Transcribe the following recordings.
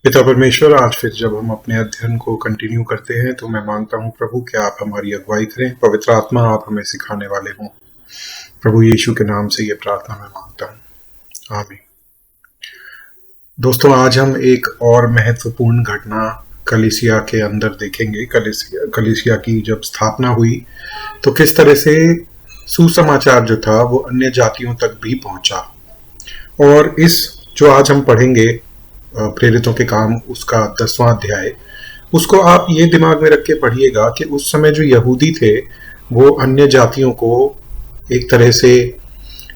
पिता परमेश्वर, आज फिर जब हम अपने अध्ययन को कंटिन्यू करते हैं तो मैं मांगता हूँ प्रभु कि आप हमारी अगुवाई करें। पवित्र आत्मा आप हमें सिखाने वाले हों। प्रभु यीशु के नाम से ये प्रार्थना मैं मांगता हूँ, आमीन। दोस्तों, आज हम एक और महत्वपूर्ण घटना कलीसिया के अंदर देखेंगे। कलीसिया की जब स्थापना हुई तो किस तरह से सुसमाचार जो था वो अन्य जातियों तक भी पहुंचा। और इस जो आज हम पढ़ेंगे प्रेरितों के काम, उसका 10वां अध्याय, उसको आप ये दिमाग में रख के पढ़िएगा कि उस समय जो यहूदी थे वो अन्य जातियों को एक तरह से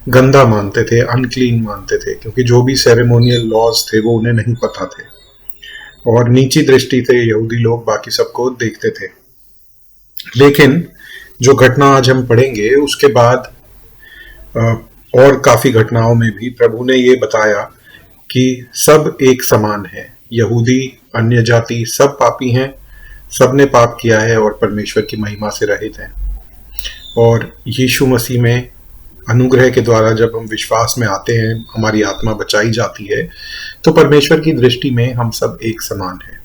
गंदा मानते थे, अनक्लीन मानते थे, क्योंकि जो भी सेरेमोनियल लॉज थे वो उन्हें नहीं पता थे और नीची दृष्टि थे यहूदी लोग बाकी सबको देखते थे। लेकिन जो घटना आज हम पढ़ेंगे उसके बाद और काफी घटनाओं में भी प्रभु ने ये बताया कि सब एक समान है। यहूदी, अन्य जाति, सब पापी हैं, सब ने पाप किया है और परमेश्वर की महिमा से रहित हैं। और यीशु मसीह में अनुग्रह के द्वारा जब हम विश्वास में आते हैं, हमारी आत्मा बचाई जाती है, तो परमेश्वर की दृष्टि में हम सब एक समान हैं।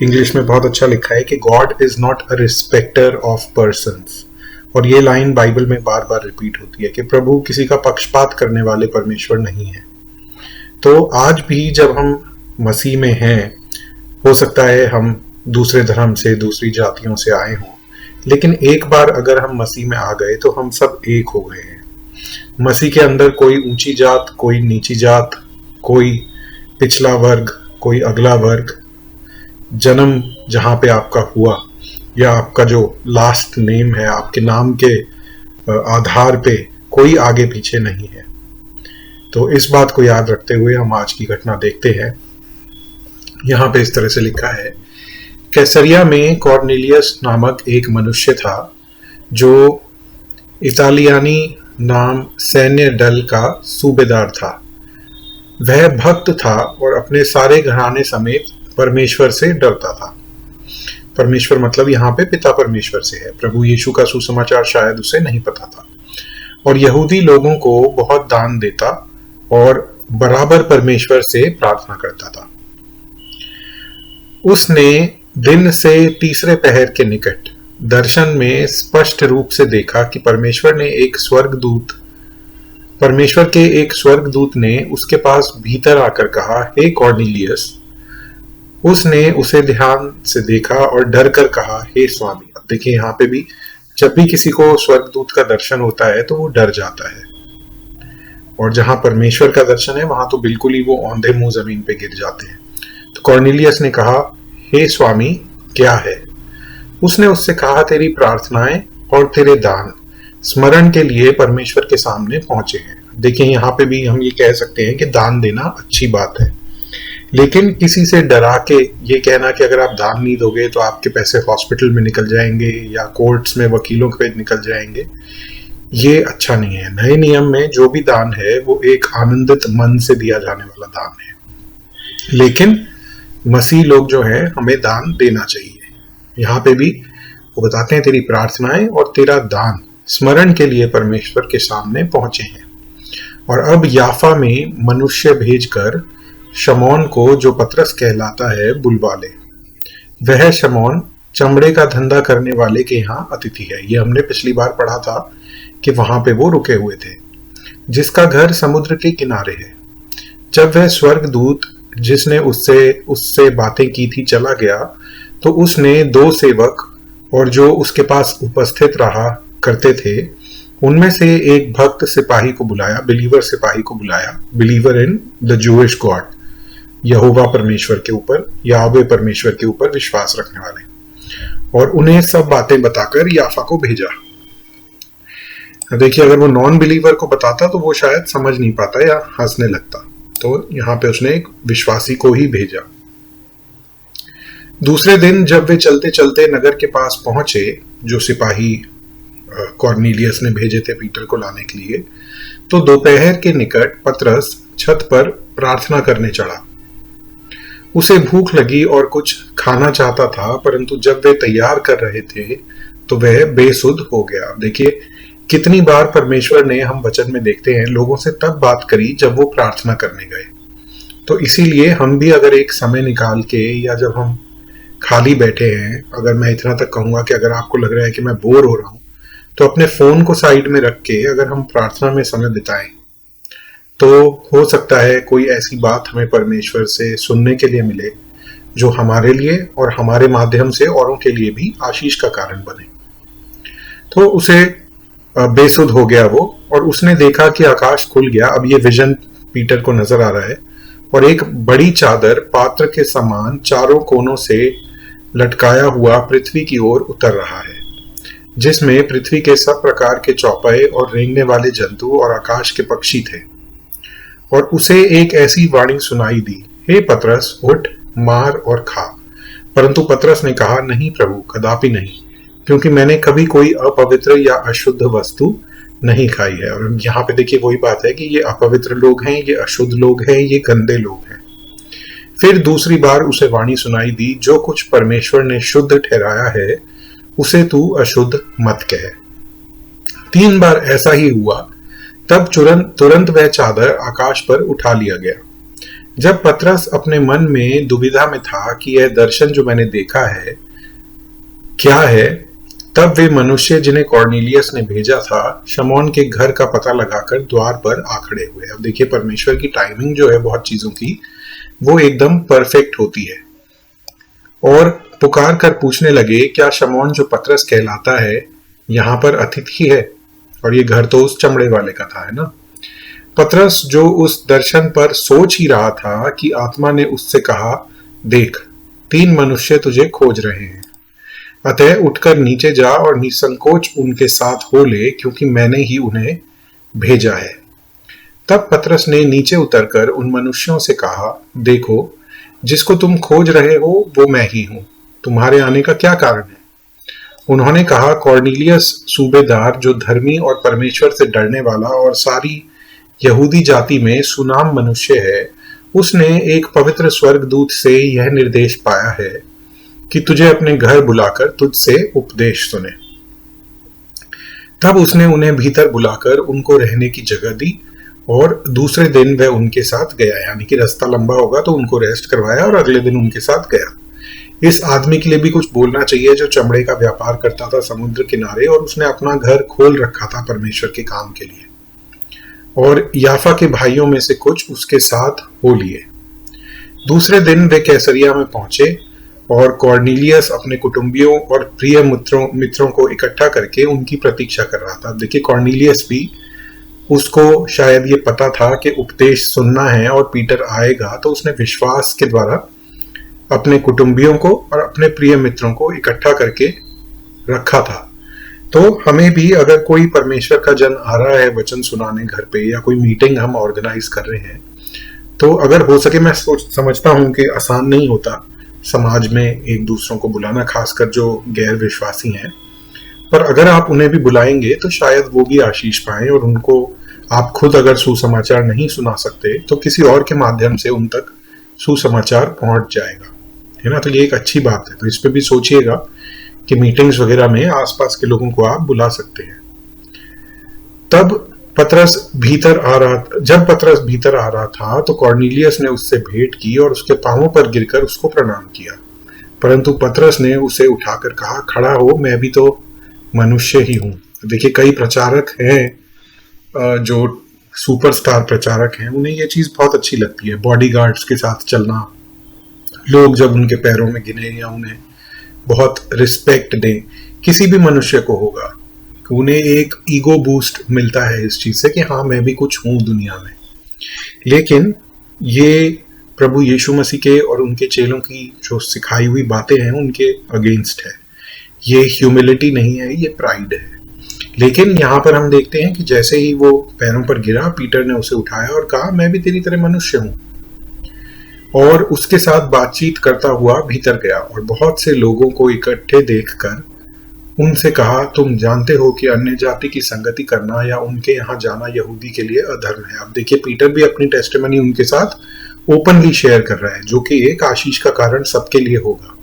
इंग्लिश में बहुत अच्छा लिखा है कि God is not a respecter of persons. और ये लाइन बाइबल में बार बार रिपीट होती है कि प्रभु किसी का पक्षपात करने वाले परमेश्वर नहीं है। तो आज भी जब हम मसीह में हैं, हो सकता है हम दूसरे धर्म से, दूसरी जातियों से आए हों, लेकिन एक बार अगर हम मसीह में आ गए तो हम सब एक हो गए हैं। मसीह के अंदर कोई ऊंची जात, कोई नीची जात, कोई पिछला वर्ग, कोई अगला वर्ग, जन्म जहां पे आपका हुआ या आपका जो लास्ट नेम है, आपके नाम के आधार पे कोई आगे पीछे नहीं है। तो इस बात को याद रखते हुए हम आज की घटना देखते हैं। यहाँ पे इस तरह से लिखा है, कैसरिया में कॉर्नेलियस नामक एक मनुष्य था जो इतालियानी नाम सैन्य दल का सूबेदार था। वह भक्त था और अपने सारे घराने समेत परमेश्वर से डरता था। परमेश्वर मतलब यहाँ पे पिता परमेश्वर से है। प्रभु यीशु का सुसमाचार शायद उसे नहीं पता था। और यहूदी लोगों को बहुत दान देता और बराबर परमेश्वर से प्रार्थना करता था। उसने दिन से तीसरे पहर के निकट दर्शन में स्पष्ट रूप से देखा कि परमेश्वर के एक स्वर्गदूत ने उसके पास भीतर आकर कहा, हे कॉर्नेलियस। उसने उसे ध्यान से देखा और डर कर कहा, हे स्वामी। अब देखिए, यहाँ पे भी जब भी किसी को स्वर्गदूत का दर्शन होता है तो वो डर जाता है, और जहां परमेश्वर का दर्शन है वहां तो बिल्कुल ही वो औंधे मुंह जमीन पे गिर जाते हैं। तो कॉर्नेलियस ने कहा, हे स्वामी, क्या है? उसने उससे कहा, तेरी प्रार्थनाएं और तेरे दान स्मरण के लिए परमेश्वर के सामने पहुंचे हैं। देखिए, यहाँ पे भी हम ये कह सकते हैं कि दान देना अच्छी बात है, लेकिन किसी से डरा के ये कहना कि अगर आप दान नहीं दोगे तो आपके पैसे हॉस्पिटल में निकल जाएंगे या कोर्ट्स में वकीलों पे निकल जाएंगे, ये अच्छा नहीं है। नए नियम में जो भी दान है वो एक आनंदित मन से दिया जाने वाला दान है, लेकिन मसीह लोग जो है हमें दान देना चाहिए। यहाँ पे भी वो बताते हैं, तेरी प्रार्थनाएं और तेरा दान स्मरण के लिए परमेश्वर के सामने पहुंचे हैं। और अब याफा में मनुष्य भेजकर शमौन को, जो पतरस कहलाता है, बुलवा ले। वह शमौन चमड़े का धंधा करने वाले के यहाँ अतिथि है। ये हमने पिछली बार पढ़ा था कि वहां पे वो रुके हुए थे, जिसका घर समुद्र के किनारे है। जब वह स्वर्गदूत जिसने उससे बातें की थी चला गया, तो उसने 2 सेवक और जो उसके पास उपस्थित रहा करते थे उनमें से एक भक्त सिपाही को बुलाया, बिलीवर सिपाही को बुलाया, believer in the Jewish God, यहोवा परमेश्वर के ऊपर, याहवे परमेश्वर के ऊपर विश्वास रखने वाले, और उन्हें सब बातें बताकर याफा को भेजा। देखिए, अगर वो नॉन बिलीवर को बताता तो वो शायद समझ नहीं पाता या हंसने लगता, तो यहाँ पे उसने एक विश्वासी को ही भेजा। दूसरे दिन जब वे चलते चलते नगर के पास पहुंचे, जो सिपाही कॉर्नेलियस ने भेजे थे पीटर को लाने के लिए, तो दोपहर के निकट पतरस छत पर प्रार्थना करने चढ़ा। उसे भूख लगी और कुछ खाना चाहता था, परंतु जब वे तैयार कर रहे थे तो वह बेसुध हो गया। देखिए, कितनी बार परमेश्वर ने, हम वचन में देखते हैं, लोगों से तब बात करी जब वो प्रार्थना करने गए। तो इसीलिए हम भी अगर एक समय निकाल के, या जब हम खाली बैठे हैं, अगर मैं इतना तक कहूंगा कि अगर आपको लग रहा है कि मैं बोर हो रहा हूं, तो अपने फोन को साइड में रख के अगर हम प्रार्थना में समय बिताएं, तो हो सकता है कोई ऐसी बात हमें परमेश्वर से सुनने के लिए मिले जो हमारे लिए और हमारे माध्यम से औरों के लिए भी आशीष का कारण बने। तो उसे बेसुध हो गया वो, और उसने देखा कि आकाश खुल गया। अब ये विजन पीटर को नजर आ रहा है, और एक बड़ी चादर पात्र के समान चारों कोनों से लटकाया हुआ पृथ्वी की ओर उतर रहा है, जिसमें पृथ्वी के सब प्रकार के चौपाए और रेंगने वाले जंतु और आकाश के पक्षी थे। और उसे एक ऐसी वाणी सुनाई दी, हे पतरस, उठ, मार और खा। परंतु पतरस ने कहा, नहीं प्रभु, कदापि नहीं, क्योंकि मैंने कभी कोई अपवित्र या अशुद्ध वस्तु नहीं खाई है। और यहाँ पे देखिए वही बात है कि ये अपवित्र लोग हैं, ये अशुद्ध लोग हैं, ये गंदे लोग हैं। फिर दूसरी बार उसे वाणी सुनाई दी, जो कुछ परमेश्वर ने शुद्ध ठहराया है उसे तू अशुद्ध मत कह। 3 बार ऐसा ही हुआ। तब तुरंत वह चादर आकाश पर उठा लिया गया। जब पतरस अपने मन में दुविधा में था कि यह दर्शन जो मैंने देखा है क्या है, तब वे मनुष्य जिन्हें कॉर्नेलियस ने भेजा था शमौन के घर का पता लगाकर द्वार पर आ खड़े हुए। अब देखिए परमेश्वर की टाइमिंग जो है बहुत चीजों की, वो एकदम परफेक्ट होती है। और पुकार कर पूछने लगे, क्या शमौन जो पतरस कहलाता है यहाँ पर अतिथि है? और ये घर तो उस चमड़े वाले का था, है ना। पतरस जो उस दर्शन पर सोच ही रहा था कि आत्मा ने उससे कहा, देख, 3 मनुष्य तुझे खोज रहे हैं, अतः उठकर नीचे जा और निसंकोच उनके साथ हो ले, क्योंकि मैंने ही उन्हें भेजा है। तब पतरस ने नीचे उतरकर उन मनुष्यों से कहा, देखो, जिसको तुम खोज रहे हो वो मैं ही हूं, तुम्हारे आने का क्या कारण है? उन्होंने कहा, कॉर्नेलियस सूबेदार, जो धर्मी और परमेश्वर से डरने वाला और सारी यहूदी जाति में सुनाम मनुष्य है, उसने एक पवित्र स्वर्गदूत से यह निर्देश पाया है कि तुझे अपने घर बुलाकर तुझसे उपदेश सुने। तब उसने उन्हें भीतर बुलाकर उनको रहने की जगह दी, और दूसरे दिन वह उनके साथ गया। यानी कि रास्ता लंबा होगा तो उनको रेस्ट करवाया और अगले दिन उनके साथ गया। इस आदमी के लिए भी कुछ बोलना चाहिए जो चमड़े का व्यापार करता था समुद्र किनारे, और उसने अपना घर खोल रखा था परमेश्वर के काम के लिए। और याफा के भाइयों में से कुछ उसके साथ हो लिए। दूसरे दिन वे कैसरिया में पहुंचे, और कॉर्नेलियस अपने कुटुंबियों और प्रिय मित्रों को इकट्ठा करके उनकी प्रतीक्षा कर रहा था। देखिए कॉर्नेलियस भी, उसको शायद ये पता था कि उपदेश सुनना है और पीटर आएगा, तो उसने विश्वास के द्वारा अपने कुटुंबियों को और अपने प्रिय मित्रों को इकट्ठा करके रखा था। तो हमें भी अगर कोई परमेश्वर का जन आ रहा है वचन सुनाने घर पे, या कोई मीटिंग हम ऑर्गेनाइज कर रहे हैं, तो अगर हो सके, मैं समझता हूं कि आसान नहीं होता समाज में एक दूसरों को बुलाना, खासकर जो गैर विश्वासी हैं, पर अगर आप उन्हें भी बुलाएंगे तो शायद वो भी आशीष पाएं, और उनको आप खुद अगर सुसमाचार नहीं सुना सकते तो किसी और के माध्यम से उन तक सुसमाचार पहुंच जाएगा, है ना। तो ये एक अच्छी बात है। तो इस पे भी सोचिएगा कि मीटिंग्स वगैरह में आसपास के लोगों को आप बुला सकते हैं। जब पतरस भीतर आ रहा था तो कॉर्नेलियस ने उससे भेंट की और उसके पांवों पर गिरकर उसको प्रणाम किया। परंतु पतरस ने उसे उठाकर कहा, खड़ा हो, मैं भी तो मनुष्य ही हूं। देखिए कई प्रचारक हैं जो सुपरस्टार प्रचारक हैं, उन्हें ये चीज बहुत अच्छी लगती है, बॉडीगार्ड्स के साथ चलना, लोग जब उनके पैरों में गिने या उन्हें बहुत रिस्पेक्ट दें। किसी भी मनुष्य को होगा, उन्हें एक ईगो बूस्ट मिलता है इस चीज से कि हाँ मैं भी कुछ हूं दुनिया में। लेकिन ये प्रभु यीशु मसीह के और उनके चेलों की जो सिखाई हुई बातें हैं उनके अगेंस्ट है। ये ह्यूमिलिटी नहीं है, ये प्राइड है। लेकिन यहाँ पर हम देखते हैं कि जैसे ही वो पैरों पर गिरा, पीटर ने उसे उठाया और कहा, मैं भी तेरी तरह मनुष्य हूं, और उसके साथ बातचीत करता हुआ भीतर गया और बहुत से लोगों को इकट्ठे देखकर उनसे कहा, तुम जानते हो कि अन्य जाति की संगति करना या उनके यहाँ जाना यहूदी के लिए अधर्म है। अब देखिए पीटर भी अपनी टेस्टिमनी उनके साथ ओपनली शेयर कर रहा है, जो कि एक आशीष का कारण सबके लिए होगा।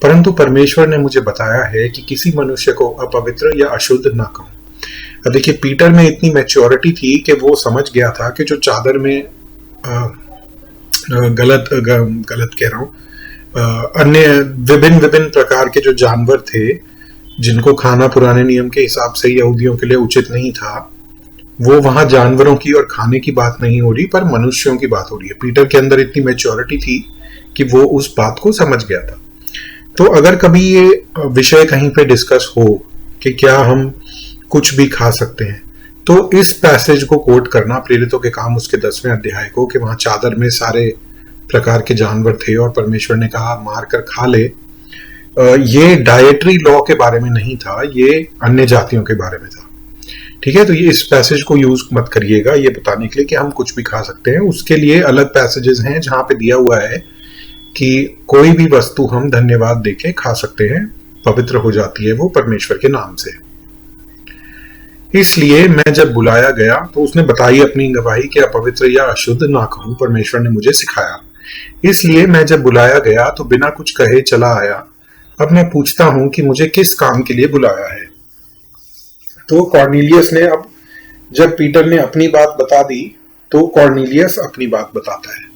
परंतु परमेश्वर ने मुझे बताया है कि किसी मनुष्य को अपवित्र या अशुद्ध ना कहूं। अब देखिए पीटर में इतनी मैच्योरिटी थी कि वो समझ गया था कि जो चादर में गलत कह रहा हूँ, अन्य विभिन्न विभिन्न प्रकार के जो जानवर थे जिनको खाना पुराने नियम के हिसाब से यहूदियों के लिए उचित नहीं था, वो वहां जानवरों की और खाने की बात नहीं हो रही पर मनुष्यों की बात हो रही है। पीटर के अंदर इतनी मैच्योरिटी थी कि वो उस बात को समझ गया था। तो अगर कभी ये विषय कहीं पे डिस्कस हो कि क्या हम कुछ भी खा सकते हैं, तो इस पैसेज को कोट करना, प्रेरितों के काम उसके 10वें अध्याय को, कि वहां चादर में सारे प्रकार के जानवर थे और परमेश्वर ने कहा मार कर खा ले, ये डाइटरी लॉ के बारे में नहीं था, ये अन्य जातियों के बारे में था। ठीक है, तो ये इस पैसेज को यूज मत करिएगा ये बताने के लिए कि हम कुछ भी खा सकते हैं। उसके लिए अलग पैसेजेस हैं जहां पे दिया हुआ है कि कोई भी वस्तु हम धन्यवाद देके खा सकते हैं, पवित्र हो जाती है वो परमेश्वर के नाम से। इसलिए मैं जब बुलाया गया तो उसने बताई अपनी गवाही कि अपवित्र या अशुद्ध ना कहूं, परमेश्वर ने मुझे सिखाया। इसलिए मैं जब बुलाया गया तो बिना कुछ कहे चला आया। अब मैं पूछता हूं कि मुझे किस काम के लिए बुलाया है। तो कॉर्नेलियस ने, अब जब पीटर ने अपनी बात बता दी तो कॉर्नेलियस अपनी बात बताता है।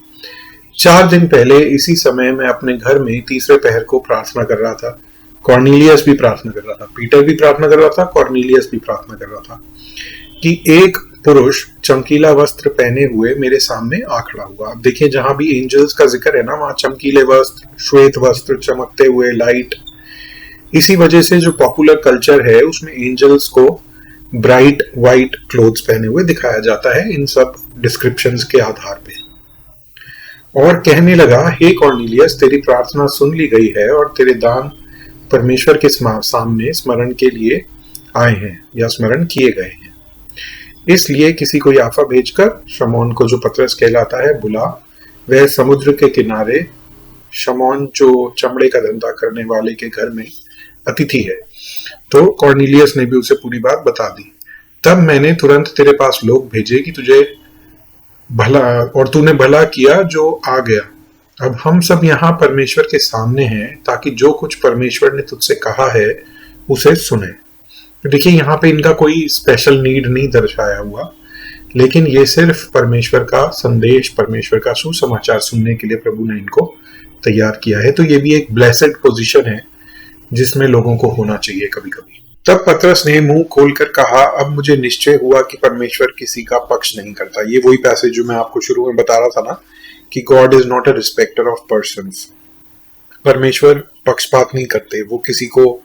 4 दिन पहले इसी समय मैं अपने घर में तीसरे पहर को प्रार्थना कर रहा था। कॉर्नेलियस भी प्रार्थना कर रहा था, पीटर भी प्रार्थना कर रहा था, कॉर्नेलियस भी प्रार्थना कर रहा था कि एक पुरुष चमकीला वस्त्र पहने हुए मेरे सामने आ खड़ा हुआ। अब देखिए, जहां भी एंजल्स का जिक्र है ना, वहां चमकीले वस्त्र, श्वेत वस्त्र, चमकते हुए लाइट। इसी वजह से जो पॉपुलर कल्चर है उसमें एंजल्स को ब्राइट व्हाइट क्लोथ्स पहने हुए दिखाया जाता है, इन सब डिस्क्रिप्शंस के आधार पे। और कहने लगा, हे कॉर्नेलियस, तेरी प्रार्थना सुन ली गई है और तेरे दान परमेश्वर के सामने स्मरण के लिए आए हैं या स्मरण किए गए हैं। इसलिए किसी को याफा भेजकर शमौन को, जो पतरस कहलाता है, बुला। वह समुद्र के किनारे शमौन जो चमड़े का धंधा करने वाले के घर में अतिथि है। तो कॉर्नेलियस ने भी उसे पूरी बात बता दी। तब मैंने तुरंत तेरे पास लोग भेजे कि तुझे भला, और तूने भला किया जो आ गया। अब हम सब यहाँ परमेश्वर के सामने हैं ताकि जो कुछ परमेश्वर ने तुझसे कहा है उसे सुने। तो देखिए, यहाँ पे इनका कोई स्पेशल नीड नहीं दर्शाया हुआ, लेकिन ये सिर्फ परमेश्वर का संदेश, परमेश्वर का सुसमाचार सुनने के लिए प्रभु ने इनको तैयार किया है। तो ये भी एक ब्लेसेड पोजीशन है जिसमें लोगों को होना चाहिए कभी कभी। तब पतरस ने मुंह खोलकर कहा, अब मुझे निश्चय हुआ कि परमेश्वर किसी का पक्ष नहीं करता। ये वही पैसेज जो मैं आपको शुरू में बता रहा था ना, कि God is not a respecter of persons. परमेश्वर पक्षपात नहीं करते, वो किसी को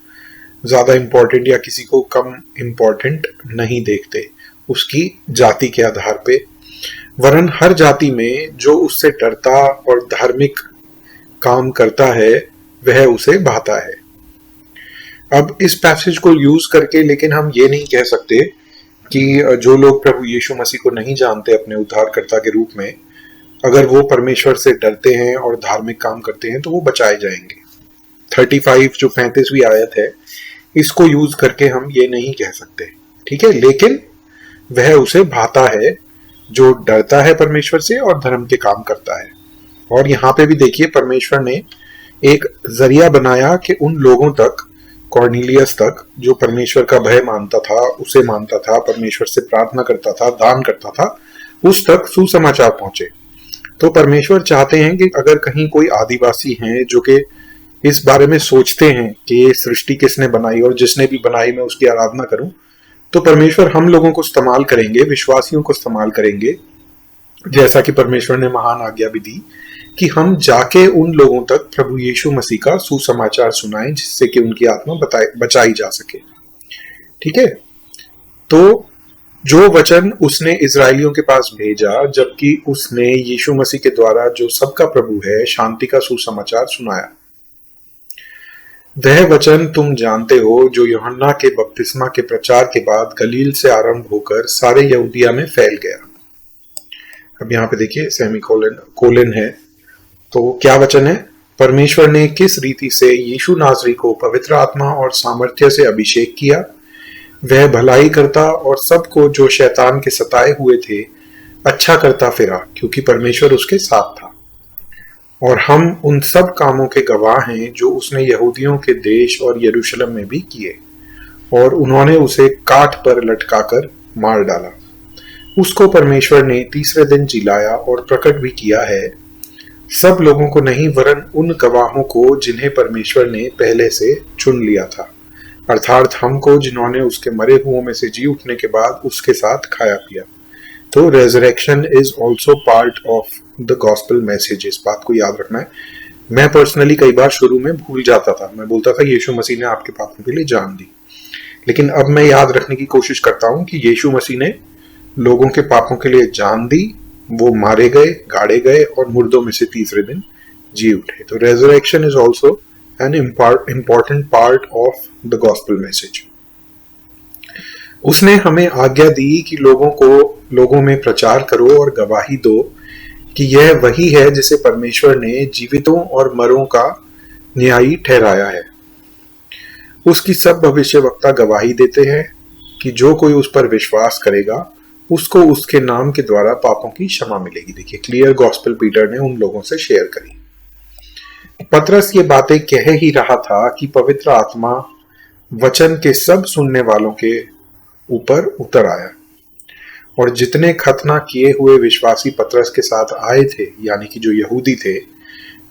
ज्यादा इंपॉर्टेंट या किसी को कम इंपॉर्टेंट नहीं देखते उसकी जाति के आधार पे, वरन हर जाति में जो उससे डरता और धार्मिक काम करता है वह उसे भाता है। अब इस पैसेज को यूज करके लेकिन हम ये नहीं कह सकते कि जो लोग प्रभु यीशु मसीह को नहीं जानते अपने उद्धारकर्ता के रूप में, अगर वो परमेश्वर से डरते हैं और धार्मिक काम करते हैं तो वो बचाए जाएंगे। 35 जो 35वीं आयत है, इसको यूज करके हम ये नहीं कह सकते, ठीक है। लेकिन वह उसे भाता है जो डरता है परमेश्वर से और धर्म के काम करता है। और यहाँ पे भी देखिए, परमेश्वर ने एक जरिया बनाया कि उन लोगों तक, कॉर्नेलियस तक, जो परमेश्वर का भय मानता था, उसे मानता था, परमेश्वर से प्रार्थना करता था, दान करता था, उस तक सुसमाचार पहुंचे। तो परमेश्वर चाहते हैं कि अगर कहीं कोई आदिवासी हैं जो कि इस बारे में सोचते हैं कि ये सृष्टि किसने बनाई और जिसने भी बनाई मैं उसकी आराधना करूं, तो परमेश्वर हम लोगों को इस्तेमाल करेंगे, विश्वासियों को इस्तेमाल करेंगे, जैसा कि परमेश्वर ने महान आज्ञा भी दी कि हम जाके उन लोगों तक प्रभु यीशु मसीह का सुसमाचार सुनाएं, जिससे कि उनकी आत्मा बचाई जा सके। ठीक है, तो जो वचन उसने इजरायलियों के पास भेजा, जबकि उसने यीशु मसीह के द्वारा, जो सबका प्रभु है, शांति का सुसमाचार सुनाया, वह वचन तुम जानते हो, जो यूहन्ना के बपतिस्मा के प्रचार के बाद गलील से आरंभ होकर सारे यहूदिया में फैल गया। अब यहाँ पे देखिए सेमीकोलन है, तो क्या वचन है? परमेश्वर ने किस रीति से यीशु नासरी को पवित्र आत्मा और सामर्थ्य से अभिषेक किया, वह भलाई करता और सबको जो शैतान के सताए हुए थे अच्छा करता फिरा, क्योंकि परमेश्वर उसके साथ था। और हम उन सब कामों के गवाह हैं जो उसने यहूदियों के देश और यरूशलेम में भी किए, और उन्होंने उसे काठ पर लटकाकर मार डाला। उसको परमेश्वर ने तीसरे दिन जिलाया और प्रकट भी किया है, सब लोगों को नहीं, वरन उन गवाहों को जिन्हें परमेश्वर ने पहले से चुन लिया था, अर्थात हमको जिन्होंने उसके मरे हुओं में से जी उठने के बाद उसके साथ खाया पिया। तो resurrection is also part of the gospel message. इस बात को याद रखना है। मैं पर्सनली कई बार शुरू में भूल जाता था, मैं बोलता था यीशु मसीह ने आपके पापों के लिए जान दी, लेकिन अब मैं याद रखने की कोशिश करता हूं कि यीशु मसीह ने लोगों के पापों के लिए जान दी, वो मारे गए, गाड़े गए और मुर्दों में से तीसरे दिन जी उठे। तो resurrection is also an important part of the gospel message. उसने हमें आज्ञा दी कि लोगों में प्रचार करो और गवाही दो कि यह वही है जिसे परमेश्वर ने जीवितों और मरों का न्यायी ठहराया है। उसकी सब भविष्यवक्ता गवाही देते हैं कि जो कोई उस पर विश्वास करेगा उसको उसके नाम के द्वारा पापों की क्षमा मिलेगी। देखिए, क्लियर गॉस्पेल पीटर ने उन लोगों से शेयर करी। पतरस ये बातें कह ही रहा था कि पवित्र आत्मा वचन के सब सुनने वालों के ऊपर उतर आया, और जितने खतना किए हुए विश्वासी पतरस के साथ आए थे, यानी कि जो यहूदी थे,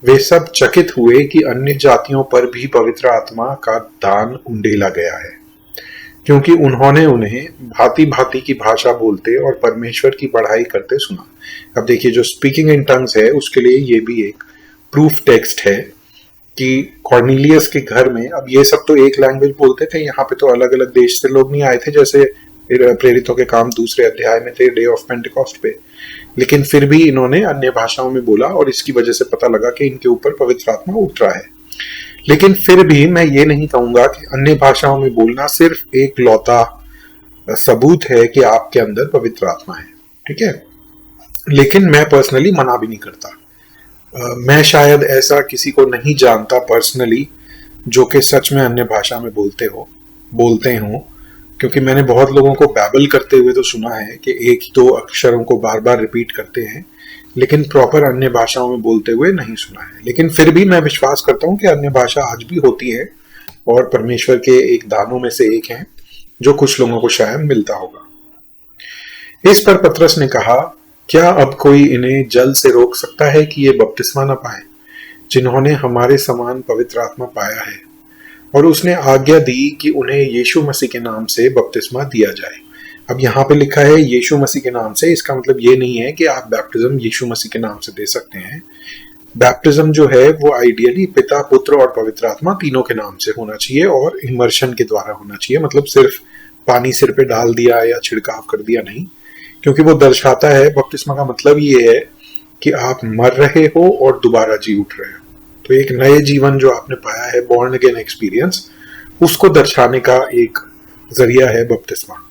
वे सब चकित हुए कि अन्य जातियों पर भी पवित्र आत्मा का दान उंडेला गया है, क्योंकि उन्होंने उन्हें भांति भांति की भाषा बोलते और परमेश्वर की पढ़ाई करते सुना। अब देखिए, जो स्पीकिंग इन टंग्स है उसके लिए ये भी एक प्रूफ टेक्स्ट है कि कॉर्नेलियस के घर में, अब ये सब तो एक लैंग्वेज बोलते थे, यहाँ पे तो अलग अलग देश से लोग नहीं आए थे, जैसे प्रेरितों के काम दूसरे अध्याय में थे, डे ऑफ पेंटिकॉस्ट पे, लेकिन फिर भी इन्होंने अन्य भाषाओं में बोला और इसकी वजह से पता लगा कि इनके ऊपर पवित्र आत्मा उठ रहा है। लेकिन फिर भी मैं ये नहीं कहूंगा कि अन्य भाषाओं में बोलना सिर्फ एक लौता सबूत है कि आपके अंदर पवित्र आत्मा है, ठीक है। लेकिन मैं पर्सनली मना भी नहीं करता। मैं शायद ऐसा किसी को नहीं जानता पर्सनली जो कि सच में अन्य भाषा में बोलते हो, क्योंकि मैंने बहुत लोगों को बैबल करते हुए तो सुना है कि एक दो अक्षरों को बार बार रिपीट करते हैं, लेकिन प्रॉपर अन्य भाषाओं में बोलते हुए नहीं सुना है। लेकिन फिर भी मैं विश्वास करता हूं कि अन्य भाषा आज भी होती है और परमेश्वर के एक दानों में से एक है जो कुछ लोगों को शायद मिलता होगा। इस पर पतरस ने कहा, क्या अब कोई इन्हें जल से रोक सकता है कि ये बपतिस्मा न पाए, जिन्होंने हमारे समान पवित्र आत्मा पाया है? और उसने आज्ञा दी कि उन्हें यीशु मसीह के नाम से बपतिस्मा दिया जाए। अब यहाँ पे लिखा है यीशु मसीह के नाम से, इसका मतलब ये नहीं है कि आप बैप्टिज्म यीशु मसीह के नाम से दे सकते हैं। बैप्टिज्म जो है वो आइडियली पिता, पुत्र और पवित्र आत्मा तीनों के नाम से होना चाहिए और इमर्शन के द्वारा होना चाहिए, मतलब सिर्फ पानी सिर पे डाल दिया या छिड़काव कर दिया नहीं, क्योंकि वो दर्शाता है, बपतिस्मा का मतलब ये है कि आप मर रहे हो और दोबारा जी उठ रहे हो। तो एक नए जीवन जो आपने पाया है, बॉर्न अगेन एक्सपीरियंस, उसको दर्शाने का एक जरिया है बपतिस्मा।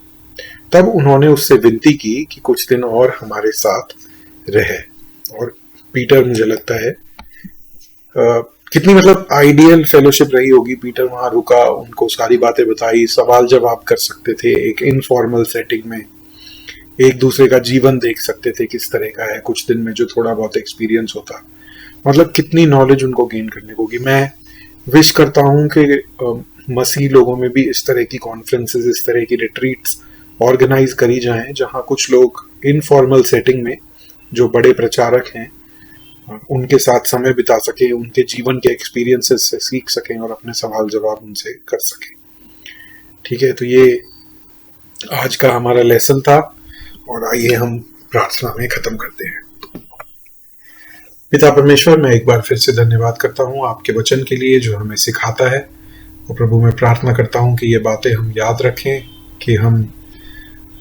तब उन्होंने उससे विनती की कि कुछ दिन और हमारे साथ रहे। और पीटर, मुझे लगता है कितनी मतलब आइडियल फेलोशिप रही होगी। पीटर वहां रुका, उनको सारी बातें बताई, सवाल जवाब कर सकते थे, एक इनफॉर्मल सेटिंग में एक दूसरे का जीवन देख सकते थे किस तरह का है, कुछ दिन में जो थोड़ा बहुत एक्सपीरियंस होता, मतलब कितनी नॉलेज उनको गेन करने को होगी। मैं विश करता हूं कि मसीह लोगों में भी इस तरह की कॉन्फ्रेंसेस, इस तरह की रिट्रीट्स ऑर्गेनाइज करी जाएं, जहां कुछ लोग इनफॉर्मल सेटिंग में जो बड़े प्रचारक हैं उनके साथ समय बिता सके, उनके जीवन के एक्सपीरियंसेस से सीख सकें और अपने सवाल जवाब उनसे कर सकें। ठीक है, तो ये आज का हमारा लेसन था और आइए हम प्रार्थना में खत्म करते हैं। पिता परमेश्वर, मैं एक बार फिर से धन्यवाद करता हूँ आपके वचन के लिए जो हमें सिखाता है। और प्रभु, मैं प्रार्थना करता हूँ कि ये बातें हम याद रखें कि हम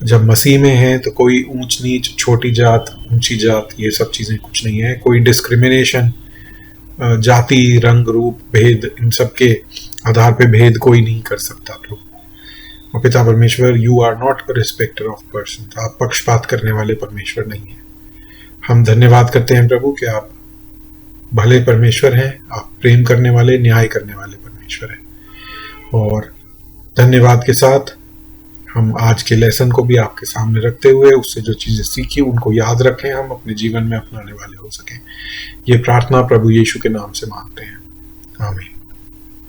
जब मसीह में हैं तो कोई ऊंच नीच, छोटी जात, ऊंची जात, ये सब चीज़ें कुछ नहीं है। कोई डिस्क्रिमिनेशन, जाति, रंग, रूप, भेद, इन सब के आधार पे भेद कोई नहीं कर सकता प्रभु। और पिता परमेश्वर, you are not a respecter of person, आप पक्षपात करने वाले परमेश्वर नहीं है। हम धन्यवाद करते हैं प्रभु कि आप भले परमेश्वर हैं, आप प्रेम करने वाले, न्याय करने वाले परमेश्वर हैं। और धन्यवाद के साथ हम आज के लेसन को भी आपके सामने रखते हुए उससे जो चीजें सीखी उनको याद रखें, हम अपने जीवन में अपनाने वाले हो सकें। ये प्रार्थना प्रभु यीशु के नाम से मांगते हैं, आमीन।